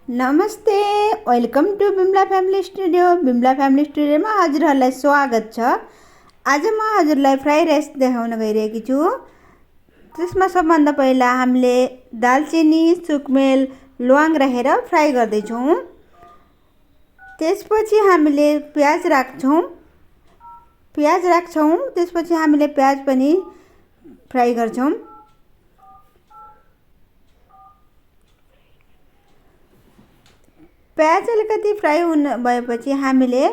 नमस्ते, welcome to Bimala family studio. Bimala family स्टुडियोमा हजुरहरूलाई स्वागत छ। आज म हजुरलाई फ्राई राइस देखाउन गइरहेकी छु। त्यसमा सबभन्दा पहिला हामीले दालचिनी, सुकमेल, ल्वाङ राखेर फ्राई गर्दैछौँ। त्यसपछि हामीले प्याज राख्छौँ। त्यसपछि हामीले प्याज पनि फ्राई गर्छौँ। प्याज अलिकति फ्राई हुन भएपछि हामीले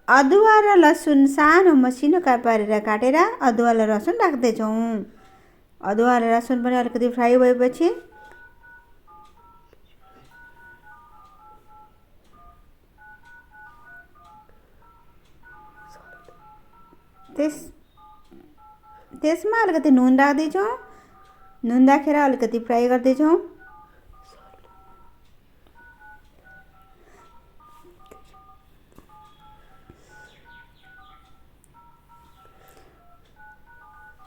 अदुवा र लसुन सानो मसिनो पारेर काटेर अदुवा र लसुन राख्दैछौँ। अदुवा र लसुन पनि अलिकति फ्राई भएपछि त्यसमा अलिकति नुन राख्दैछौँ। नुन राखेर अलिकति फ्राई गर्दैछौँ।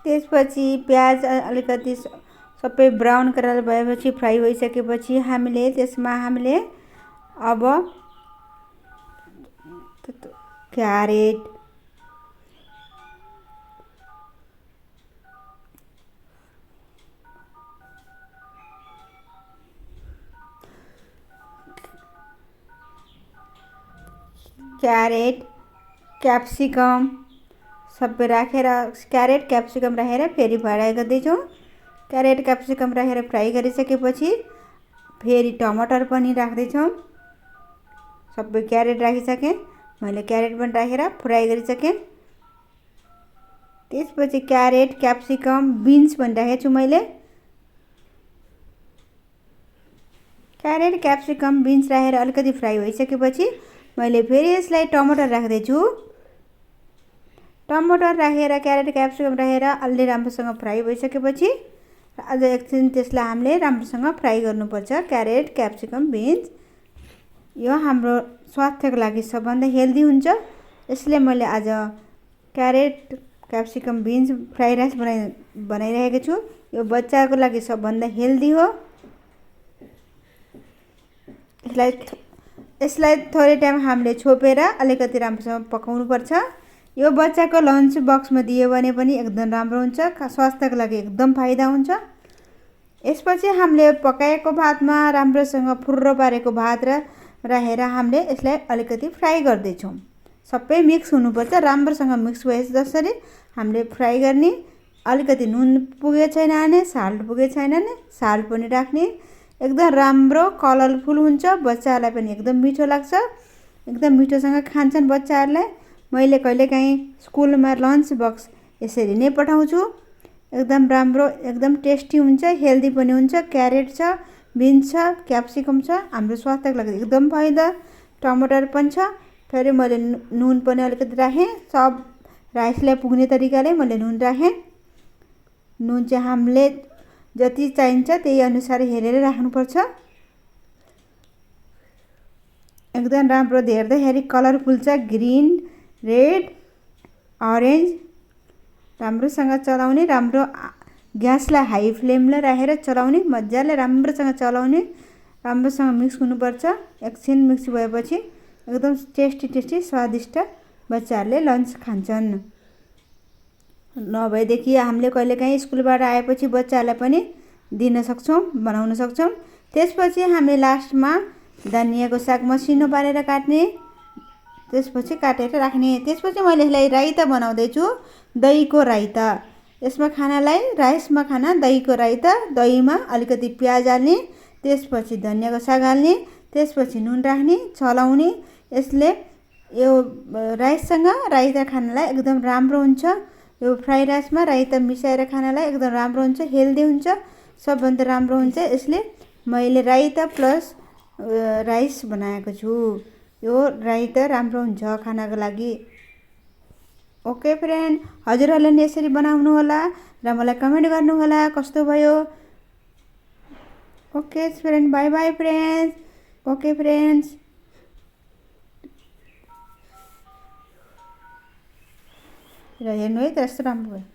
त्यसपछि प्याज अलिकति सबै ब्राउन कलर भएपछि फ्राई भइसकेपछि हामीले अब क्यारेट, क्याप्सिकम सबै राखेर क्यारेट क्याप्सिकम राखेर फेरि फ्राई गर्दैछौँ। क्यारेट क्याप्सिकम राखेर फ्राई गरिसकेपछि फेरि टमाटर पनि राख्दैछौँ। सबै क्यारेट राखिसकेँ। मैले क्यारेट पनि राखेर फ्राई गरिसकेँ। त्यसपछि क्यारेट क्याप्सिकम बिन्स पनि राखेको छु। मैले क्यारेट क्याप्सिकम बिन्स राखेर अलिकति फ्राई भइसकेपछि मैले फेरि यसलाई टमाटर राख्दैछु। टमाटर राखेर क्यारेट क्याप्सिकम राखेर अलि राम्रोसँग फ्राई भइसकेपछि अझ एकछिन त्यसलाई हामीले राम्रोसँग फ्राई गर्नुपर्छ। क्यारेट क्याप्सिकम बिन्स यो हाम्रो स्वास्थ्यको लागि सबभन्दा हेल्दी हुन्छ। यसले मैले आज carrot capsicum beans fry rice बनाइरहेको छु। यो बच्चाको लागि सबभन्दा हेल्दी हो। यसलाई थोरै टाइम हामीले छोपेर अलिकति राम्रोसँग पकाउनुपर्छ। यो बच्चाको लन्च बक्समा दियो भने पनि एकदम राम्रो हुन्छ। स्वास्थ्यको लागि एकदम फाइदा हुन्छ। यसपछि हामीले पकाएको भातमा राम्रोसँग फुर्र पारेको भात राखेर हामीले यसलाई अलिकति फ्राई गर्दैछौँ। सबै मिक्स हुनुपर्छ। राम्रोसँग मिक्स भए जसरी हामीले फ्राई गर्ने। अलिकति नुन पुगेको छैन भने साल्ट पुगेको छैन भने साल्ट पनि राख्ने। एकदम राम्रो कलरफुल हुन्छ। बच्चाहरूलाई पनि एकदम मिठो लाग्छ। एकदम मिठोसँग खान्छन् बच्चाहरूले। मैले कहिलेकाहीँ स्कुलमा लन्च बक्स यसरी नै पठाउँछु। एकदम राम्रो, एकदम टेस्टी हुन्छ, हेल्दी पनि हुन्छ। क्यारेट छ, बिन्स छ, क्याप्सिकम छ, हाम्रो स्वास्थ्यको लागि एकदम फाइदा। टमाटर पनि छ। फेरि मैले नुन पनि अलिकति राखेँ। सब राइसलाई पुग्ने तरिकाले मैले नुन राखेँ। नुन चाहिँ हामीले जति चाहिन्छ त्यही अनुसार हेरेर राख्नुपर्छ। एकदम राम्रो हेर्दाखेरि कलरफुल छ। Green, red, orange. राम्रोसँग चलाउने। राम्रो ग्यासलाई हाई फ्लेमलाई राखेर चलाउने। मजाले राम्रोसँग चलाउने। राम्रोसँग मिक्स हुनुपर्छ। एकछिन मिक्स भएपछि एकदम टेस्टी स्वादिष्ट बच्चाहरूले लन्च खान्छन्। नभएदेखि हामीले कहिलेकाहीँ स्कुलबाट आएपछि बच्चाहरूलाई पनि दिन सक्छौँ, बनाउन सक्छौँ। त्यसपछि हामीले लास्टमा धनियाँको साग मसिनो पारेर काट्ने। त्यसपछि काटेर राख्ने। त्यसपछि मैले यसलाई राइता बनाउँदैछु। दहीको राइता। यसमा खानालाई राइसमा खाना दहीको राइता। दहीमा अलिकति प्याज हाल्ने। त्यसपछि धनियाँको साग हाल्ने। त्यसपछि नुन राख्ने, चलाउने। यसले यो राइससँग राइता खानालाई एकदम राम्रो हुन्छ। यो फ्राई राइसमा राइता मिसाएर खानालाई एकदम राम्रो हुन्छ, हेल्दी हुन्छ, सबभन्दा राम्रो हुन्छ। यसले मैले राइता प्लस राइस बनाएको छु। यो राइता राम्रो हुन्छ खानाको लागि। ओके फ्रेन्ड, हजुरहरूले नि यसरी बनाउनु होला र मलाई कमेन्ट गर्नुहोला कस्तो भयो। Okay friend, by by friends. Okay friends, र हेर्नु है त यस्तो राम्रो भयो।